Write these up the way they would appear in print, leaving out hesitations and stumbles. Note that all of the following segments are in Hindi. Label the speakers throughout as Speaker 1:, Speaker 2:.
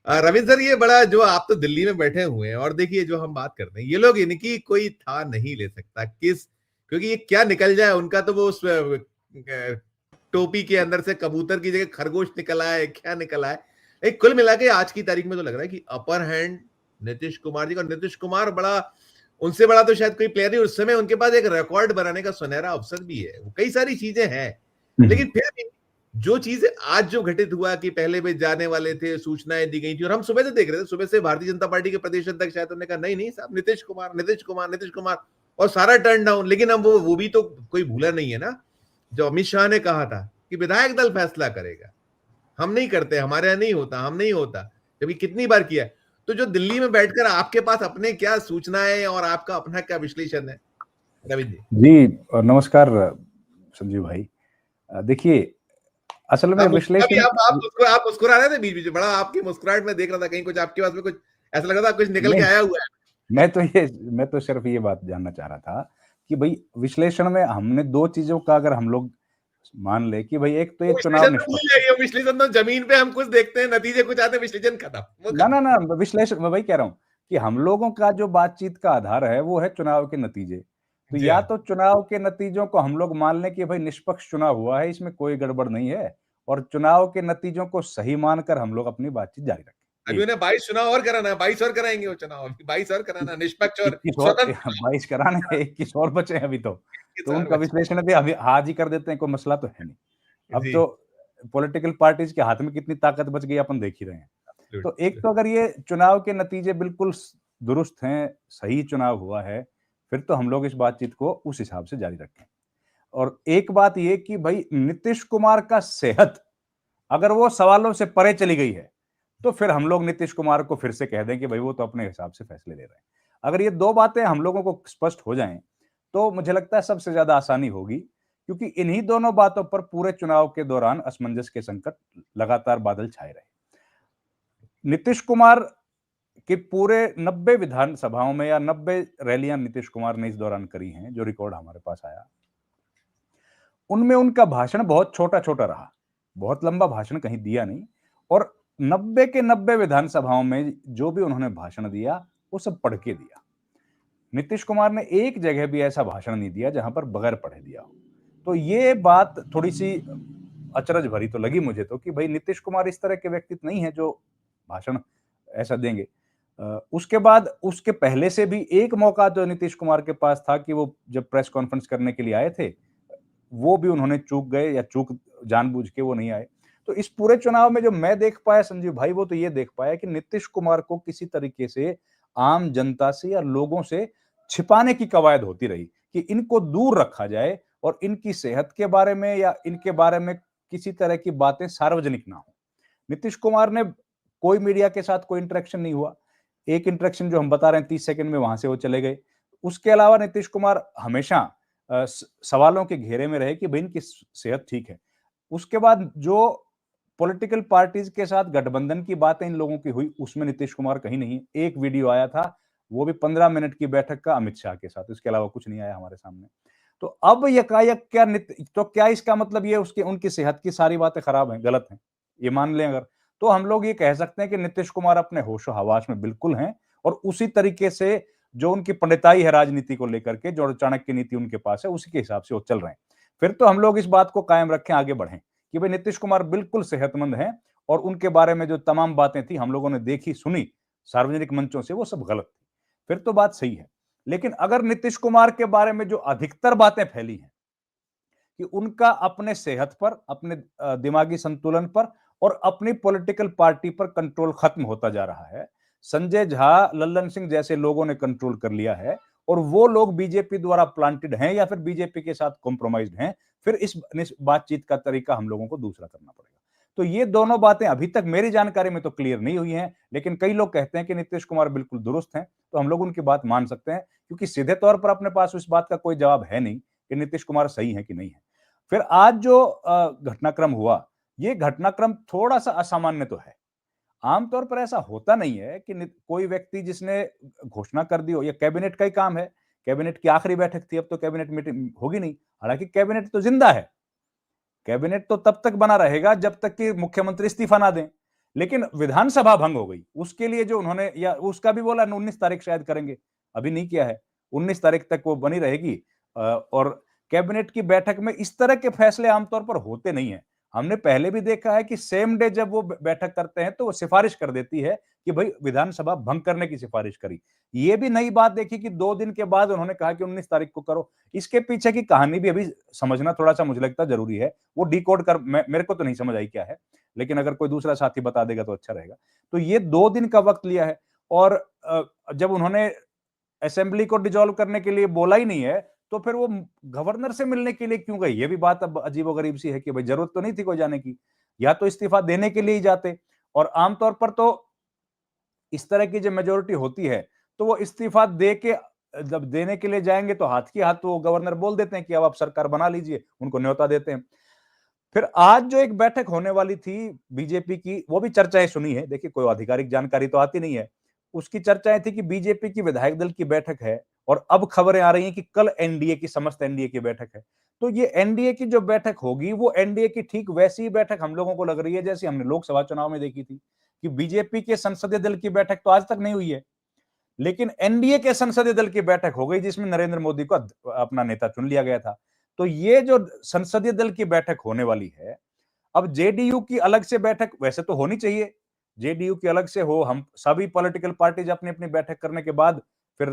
Speaker 1: रविंद्र सर, ये बड़ा जो आप तो दिल्ली में बैठे हुए हैं और देखिए जो हम बात करते हैं, ये लोग इनकी कोई था नहीं ले सकता किस, क्योंकि ये क्या निकल जाए उनका, तो वो उस टोपी के अंदर से कबूतर की जगह खरगोश निकल आए, क्या निकल आए। एक कुल मिला के आज की तारीख में तो लग रहा है कि अपर हैंड नीतीश कुमार जी का। नीतीश कुमार बड़ा, उनसे बड़ा तो शायद कोई प्लेयर नहीं। उस समय उनके पास एक रिकॉर्ड बनाने का सुनहरा अवसर भी है, कई सारी चीजें हैं, लेकिन फिर भी जो चीजें आज जो घटित हुआ कि पहले वे जाने वाले थे, सूचनाएं दी गई थी, और हम सुबह से देख रहे थे, सुबह से भारतीय जनता पार्टी के प्रदेश अध्यक्ष शायद उन्होंने कहा नहीं नहीं साहब, नीतीश कुमार, नीतीश कुमार, नीतीश कुमार, और सारा टर्न डाउन। लेकिन अब वो भी तो कोई भूला नहीं है ना, जो अमित शाह ने कहा था कि विधायक दल फैसला करेगा, हम नहीं करते, हमारे यहाँ नहीं होता, हम नहीं होता, जबकि कितनी बार किया है। तो जो दिल्ली में बैठकर आपके पास अपने क्या सूचनाएं और आपका अपना क्या विश्लेषण है रविंद्र जी?
Speaker 2: जी नमस्कार संजीव भाई। देखिए असल में विश्लेषण
Speaker 1: आप मुस्कुरा रहे थे बीच बीच में, बड़ा आपकी मुस्कुराहट में देख रहा था, कहीं कुछ आपके पास में कुछ ऐसा लग रहा था कुछ निकल के आया हुआ है।
Speaker 2: मैं तो सिर्फ ये बात जानना चाह रहा था कि भाई विश्लेषण में हमने दो चीजों का अगर हम लोग मान ले कि भाई एक तो ये चुनाव निष्पक्ष,
Speaker 1: विश्लेषण तो जमीन पे हम कुछ देखते हैं, नतीजे कुछ आते हैं, विश्लेषण खत्म।
Speaker 2: ना विश्लेषण मैं वही कह रहा हूँ कि हम लोगों का जो बातचीत का आधार है वो है चुनाव के नतीजे। तो या तो चुनाव के नतीजों को हम लोग मान लें कि भाई निष्पक्ष चुनाव हुआ है, इसमें कोई गड़बड़ नहीं है, और चुनाव के नतीजों को सही मानकर हम लोग अपनी बातचीत जारी रखें।
Speaker 1: अभी उन्हें 22 चुनाव और कराना है, 22 और कराएंगे वो चुनाव, 22 और कराना, निष्पक्ष और
Speaker 2: 22 कराने, 21 और बचे अभी तो उनका विश्लेषण भी अभी आज ही कर देते हैं, कोई मसला तो है नहीं। अब तो पॉलिटिकल पार्टीज के हाथ में कितनी ताकत बच गई अपन देख ही रहे हैं। तो एक तो अगर ये चुनाव के नतीजे बिल्कुल दुरुस्त हैं, सही चुनाव हुआ है, फिर तो हम लोग इस बातचीत को उस हिसाब से जारी रखें। और एक बात ये कि भाई नीतीश कुमार का सेहत अगर वो सवालों से परे चली गई है तो फिर हम लोग नीतीश कुमार को फिर से कह दें कि भाई वो तो अपने हिसाब से फैसले ले रहे हैं। अगर ये दो बातें हम लोगों को स्पष्ट हो जाएं तो मुझे लगता है सबसे ज्यादा आसानी होगी, क्योंकि इन्हीं दोनों बातों पर पूरे चुनाव के दौरान असमंजस के संकट लगातार बादल छाए रहे। नीतीश कुमार के पूरे 90 विधानसभाओं में या 90 रैलियां नीतीश कुमार ने इस दौरान करी हैं, जो रिकॉर्ड हमारे पास आया, उनमें उनका भाषण बहुत छोटा छोटा रहा, बहुत लंबा भाषण कहीं दिया नहीं, और 90 के 90 विधानसभाओं में जो भी उन्होंने भाषण दिया वो सब पढ़ के दिया। नीतीश कुमार ने एक जगह भी ऐसा भाषण नहीं दिया जहां पर बगैर पढ़े दिया हो। तो ये बात थोड़ी सी अचरज भरी तो लगी मुझे तो कि भाई नीतीश कुमार इस तरह के व्यक्ति नहीं है जो भाषण ऐसा देंगे। उसके बाद उसके पहले से भी एक मौका तो नीतीश कुमार के पास था कि वो जब प्रेस कॉन्फ्रेंस करने के लिए आए थे, वो भी उन्होंने चूक गए या चूक जानबूझ के वो नहीं आए। तो इस पूरे चुनाव में जो मैं देख पाया संजीव भाई, वो तो ये देख पाया कि नीतीश कुमार को किसी तरीके से आम जनता से या लोगों से छिपाने की कवायद होती रही कि इनको दूर रखा जाए और इनकी सेहत के बारे में या इनके बारे में किसी तरह की बातें सार्वजनिक ना हो। नीतीश कुमार ने कोई मीडिया के साथ कोई इंटरेक्शन नहीं हुआ। एक इंटरेक्शन जो हम बता रहे हैं 30 सेकंड में, वहां से वो चले गए। उसके अलावा नीतीश कुमार हमेशा सवालों के घेरे में रहे कि भाई इनकी सेहत ठीक है। उसके बाद जो पॉलिटिकल पार्टीज के साथ गठबंधन की बातें इन लोगों की हुई, उसमें नीतीश कुमार कहीं नहीं। एक वीडियो आया था, वो भी 15 मिनट की बैठक का अमित शाह के साथ, इसके अलावा कुछ नहीं आया हमारे सामने। तो अब यकायक क्या तो क्या इसका मतलब ये उसके उनकी सेहत की सारी बातें खराब हैं, गलत हैं, ये मान लें अगर, तो हम लोग ये कह सकते हैं कि नीतीश कुमार अपने होशो हवास में बिल्कुल हैं, और उसी तरीके से जो उनकी पंडिताई है राजनीति को लेकर के, जो चाणक्य नीति उनके पास है, उसी के हिसाब से वो चल रहे हैं। फिर तो हम लोग इस बात को कायम रखें, आगे बढ़ें कि भाई नीतीश कुमार बिल्कुल सेहतमंद हैं, और उनके बारे में जो तमाम बातें थी हम लोगों ने देखी सुनी सार्वजनिक मंचों से, वो सब गलत थी। फिर तो बात सही है। लेकिन अगर नीतीश कुमार के बारे में जो अधिकतर बातें फैली हैं कि उनका अपने सेहत पर, अपने दिमागी संतुलन पर और अपनी पॉलिटिकल पार्टी पर कंट्रोल खत्म होता जा रहा है, संजय झा, लल्लन सिंह जैसे लोगों ने कंट्रोल कर लिया है, और वो लोग बीजेपी द्वारा प्लांटेड हैं या फिर बीजेपी के साथ कॉम्प्रोमाइज्ड हैं, फिर इस बातचीत का तरीका हम लोगों को दूसरा करना पड़ेगा। तो ये दोनों बातें अभी तक मेरी जानकारी में तो क्लियर नहीं हुई हैं, लेकिन कई लोग कहते हैं कि नीतीश कुमार बिल्कुल दुरुस्त हैं, तो हम लोग उनकी बात मान सकते हैं, क्योंकि सीधे तौर पर अपने पास उस बात का कोई जवाब है नहीं कि नीतीश कुमार सही है कि नहीं है। फिर आज जो घटनाक्रम हुआ, ये घटनाक्रम थोड़ा सा असामान्य तो है। आमतौर पर ऐसा होता नहीं है कि कोई व्यक्ति जिसने घोषणा कर दी हो, या कैबिनेट का ही काम है, कैबिनेट की आखिरी बैठक थी, अब तो कैबिनेट मीटिंग होगी नहीं, हालांकि कैबिनेट तो जिंदा है, कैबिनेट तो तब तक बना रहेगा जब तक कि मुख्यमंत्री इस्तीफा ना दें। लेकिन विधानसभा भंग हो गई, उसके लिए जो उन्होंने, या उसका भी बोला 19 तारीख शायद करेंगे, अभी नहीं किया है, 19 तारीख तक वो बनी रहेगी। और कैबिनेट की बैठक में इस तरह के फैसले आमतौर पर होते नहीं है। हमने पहले भी देखा है कि सेम डे जब वो बैठक करते हैं तो वो सिफारिश कर देती है कि भाई विधानसभा भंग करने की सिफारिश करी। ये भी नई बात देखी कि 2 दिन के बाद उन्होंने कहा कि 19 तारीख को करो। इसके पीछे की कहानी भी अभी समझना थोड़ा-सा मुझे लगता है जरूरी है। वो डिकोड कर, मेरे को तो नहीं समझ आई क्या है, लेकिन अगर कोई दूसरा साथी बता देगा तो अच्छा रहेगा। तो ये 2 दिन का वक्त लिया है, और जब उन्होंने असेंबली को डिसॉल्व करने के लिए बोला ही नहीं है, तो फिर वो गवर्नर से मिलने के लिए क्यों गए? ये भी बात अब अजीबो-गरीब सी है कि भाई जरूरत तो नहीं थी कोई जाने की, या तो इस्तीफा देने के लिए ही जाते। और आमतौर पर तो इस तरह की जो मेजोरिटी होती है, तो वो इस्तीफा दे के जब देने के लिए जाएंगे तो हाथ की हाथ तो गवर्नर बोल देते हैं कि अब आप सरकार बना लीजिए, उनको न्योता देते हैं। फिर आज जो एक बैठक होने वाली थी बीजेपी की, वो भी चर्चाएं सुनी है। देखिए, कोई आधिकारिक जानकारी तो आती नहीं है। उसकी चर्चाएं थी कि बीजेपी की विधायक दल की बैठक है, और अब खबरें आ रही हैं कि कल एनडीए की, समस्त एनडीए की बैठक है। तो ये एनडीए की जो बैठक होगी, वो एनडीए की ठीक वैसी ही बैठक हम लोगों को लग रही है जैसी हमने लोकसभा चुनाव में देखी थी, कि बीजेपी के संसदीय दल की बैठक तो आज तक नहीं हुई है, लेकिन एनडीए के संसदीय दल की बैठक हो गई जिसमें नरेंद्र मोदी को अपना नेता चुन लिया गया था। तो ये जो संसदीय दल की बैठक होने वाली है, अब जेडीयू की अलग से बैठक वैसे तो होनी चाहिए, जेडीयू की अलग से हो, हम सभी पॉलिटिकल पार्टीज अपनी अपनी बैठक करने के बाद फिर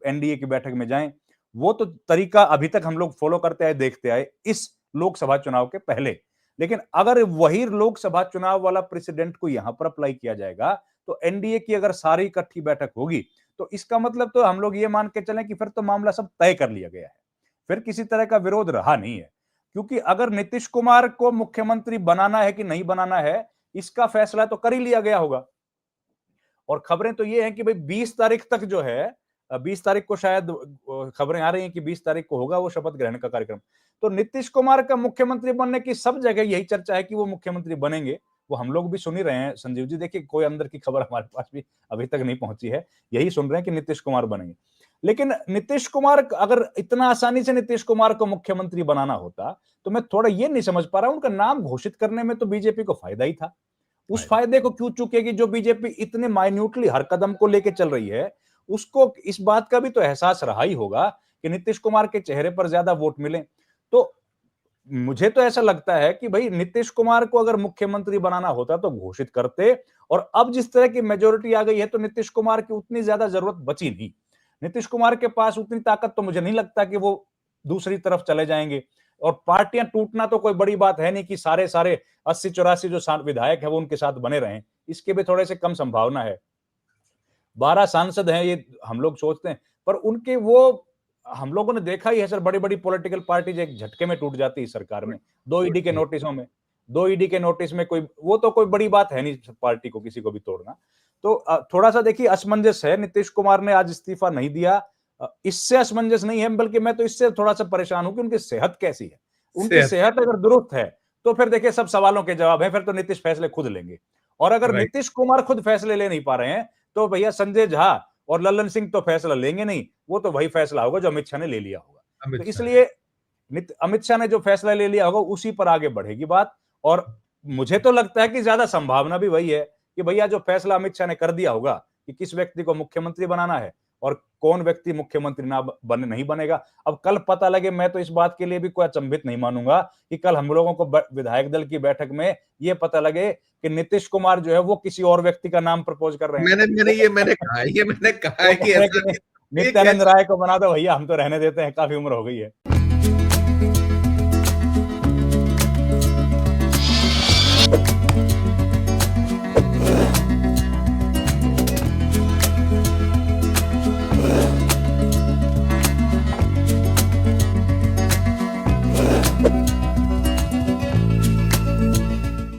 Speaker 2: एनडीए की बैठक में जाएं। वो तो तरीका अभी तक हम लोग फॉलो करते आए, देखते आए इस लोकसभा चुनाव के पहले। लेकिन अगर वही लोकसभा चुनाव वाला प्रेसिडेंट को यहां पर अप्लाई किया जाएगा, तो एनडीए की अगर सारी इकट्ठी बैठक होगी, तो इसका मतलब तो हम लोग ये मान के चलें कि फिर तो मामला सब तय कर लिया गया है, फिर किसी तरह का विरोध रहा नहीं है। क्योंकि अगर नीतीश कुमार को मुख्यमंत्री बनाना है कि नहीं बनाना है, इसका फैसला तो कर ही लिया गया होगा। और खबरें तो ये हैं कि भाई 20 तारीख तक जो है, 20 तारीख को शायद खबरें आ रही हैं कि 20 तारीख को होगा वो शपथ ग्रहण का कार्यक्रम। तो नीतीश कुमार का मुख्यमंत्री बनने की सब जगह यही चर्चा है कि वो मुख्यमंत्री बनेंगे। वो हम लोग भी सुन ही रहे हैं संजीव जी, देखिए कोई अंदर की खबर हमारे पास भी अभी तक नहीं पहुंची है, यही सुन रहे हैं कि नीतीश कुमार बनेंगे। लेकिन नीतीश कुमार, अगर इतना आसानी से नीतीश कुमार को मुख्यमंत्री बनाना होता, तो मैं थोड़ा ये नहीं समझ पा रहा हूं, उनका नाम घोषित करने में तो बीजेपी को फायदा ही था। उस फायदे को क्यों चूकेगी जो बीजेपी इतने माइन्यूटली हर कदम को लेके चल रही है? उसको इस बात का भी तो एहसास रहा ही होगा कि नीतीश कुमार के चेहरे पर ज्यादा वोट मिले। तो मुझे तो ऐसा लगता है कि भाई नीतीश कुमार को अगर मुख्यमंत्री बनाना होता तो घोषित करते, और अब जिस तरह की मेजोरिटी आ गई है तो नीतीश कुमार की उतनी ज्यादा जरूरत बची नहीं। नीतीश कुमार के पास उतनी ताकत तो मुझे नहीं लगता कि वो दूसरी तरफ चले जाएंगे। और पार्टियां टूटना तो कोई बड़ी बात है नहीं कि सारे 80-84 जो विधायक है वो उनके साथ बने रहें, इसके भी थोड़े से कम संभावना है। 12 सांसद हैं ये हम लोग सोचते हैं, पर उनके वो हम लोगों ने देखा ही है सर, बड़ी बड़ी पॉलिटिकल पार्टीज एक झटके में टूट जाती है सरकार में, 2 ईडी के नोटिसों में। 2 ईडी के नोटिस में कोई, वो तो कोई बड़ी बात है नहीं पार्टी को किसी को भी तोड़ना। तो थोड़ा सा देखिए असमंजस है, नीतीश कुमार ने आज इस्तीफा नहीं दिया, इससे असमंजस नहीं है, बल्कि मैं तो इससे थोड़ा सा परेशान हूं कि उनकी सेहत कैसी है। उनकी सेहत अगर दुरुस्त है तो फिर देखिए सब सवालों के जवाब है, फिर तो नीतीश फैसले खुद लेंगे। और अगर नीतीश कुमार खुद फैसले ले नहीं पा रहे हैं, तो भैया संजय झा और लल्लन सिंह तो फैसला लेंगे नहीं, वो तो वही फैसला होगा जो अमित शाह ने ले लिया होगा। तो इसलिए अमित शाह ने जो फैसला ले लिया होगा उसी पर आगे बढ़ेगी बात। और मुझे तो लगता है कि ज्यादा संभावना भी वही है कि भैया जो फैसला अमित शाह ने कर दिया होगा कि किस व्यक्ति को मुख्यमंत्री बनाना है और कौन व्यक्ति मुख्यमंत्री नहीं बनेगा, अब कल पता लगे, मैं तो इस बात के लिए भी कोई अचंभित नहीं मानूंगा कि कल हम लोगों को विधायक दल की बैठक में ये पता लगे कि नीतीश कुमार जो है वो किसी और व्यक्ति का नाम प्रपोज कर रहे हैं।
Speaker 1: मैंने कहा है कि
Speaker 2: नित्यानंद राय को बना दो भैया, हम तो रहने देते हैं, काफी उम्र हो गई है।